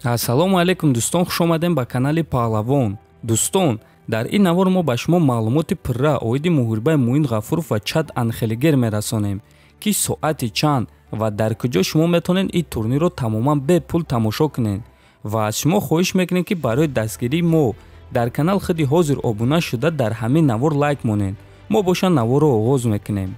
Ассалому алайкум дӯстон, хуш омадем ба канали Паҳлавон. Дӯстон, дар ин навор мо ба шумо маълумоти пурра оиди муҳорибаи Муин Ғафуров ва Чад Анхелигер мерасонем, ки соати чанд ва дар куҷо шумо метавонед ин турнирро тамоман бепул тамошо кунед. Ва аз шумо хоҳиш мекунем ки барои дастгирии мо дар канал худи ҳозир обуна шуда дар ҳамин навор лайк монед. Мо боша наворро оғоз мекунем.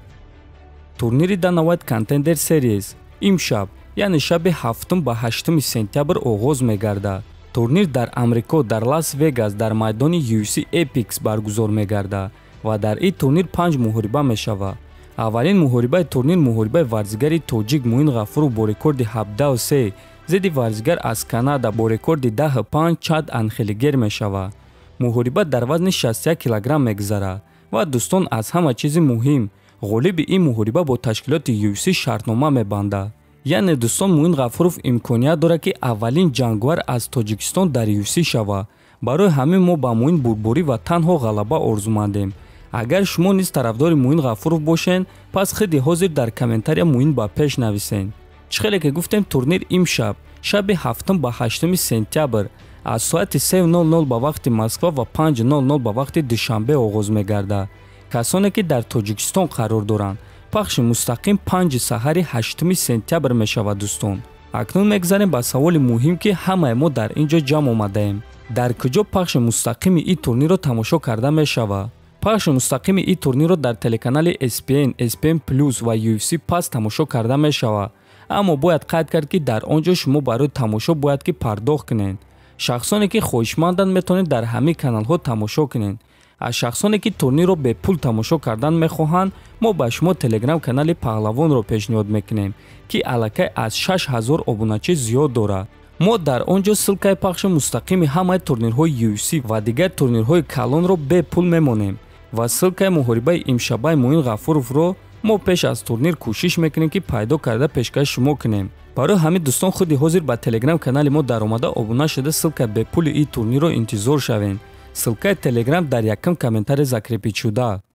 Турнири Dynamite Contender Series имшаб, яъне шаби 7 ба 8 сентябр оғоз мегарда. Турнир дар Амрико дар Лас Вегас дар майдони UFC Epix баргузор мегарда ва дар ин турнир 5 муҳориба мешава. Аввалин муҳорибаи турнир муҳорибаи варзигари тоҷик Муин Ғафуров бо рекорди 17-3 зидди варзигар аз Канада бо рекорди 10-5 Чад Анхелигер мешава. муҳориба дар вазни 61 кг мегзарад ва дӯстон, аз ҳама чизи муҳим, ғолиби ин муҳориба бо ташкилоти UFC шартнома мебандад. яъне дӯстон, Муин Ғафуров имконият дорад ки аввалин ҷангвар аз Тоҷикистон дар UFC шава. барои ҳамин мо ба Муин бурборӣ ва танҳо ғалаба орзумандем. агар шумо низ тарафдори Муин Ғафуров бошед, пас хиди ҳозир дар комментария Муин ба пеш нависед. чӣ хеле ки гуфтем, турнир имшаб шаби 7 ба 8 сентябр аз соати 3:00 ба вақти Москва ва 5:00 ба вақти Душанбе оғоз мегардад. касоне ки дар Тоҷикистон қарор доранд, пахши мустақим 5 саҳари 8 сентябр мешавад. дӯстон, акнун мегзарем ба саволи муҳим, ки ҳамаи мо дар ин ҷо ҷамъ омадаем. дар куҷо пахши мустақими ин турнирро тамошо карда мешавад? пахши мустақими ин турнирро дар телеканали ESPN, ESPN Plus ва UFC Pass тамошо карда мешавад. аммо бояд қайд кард, ки дар он ҷо шумо барои тамошо бояд ки пардохт кунед. шахсоне ки хоҳишманданд метавонед дар ҳамин каналҳо тамошо кунед. аз шахсоне ки турнирро бепул тамошо кардан мехоҳанд, мо ба шумо телеграм канали Паҳлавонро пешниҳод мекунем, ки аллакай аз 6000 обуначӣ зиёд дорад. мо дар он ҷо ссилкаи пахши мустақими ҳамаи турнирҳои UFC ва дигар турнирҳои калонро бепул мемонем ва ссилкаи муҳорибаи имшабаи Муин Ғафуровро мо пеш аз турнир кӯшиш мекунем ки пайдо карда пешкаш шумо кунем. барои ҳамин дӯстон, худи ҳозир ба телеграм канали мо даромада обуна шуда ссилкаи бепули ин турнирро интизор шавед. ссилкаи телеграм дар якум комментария закрепид шуда.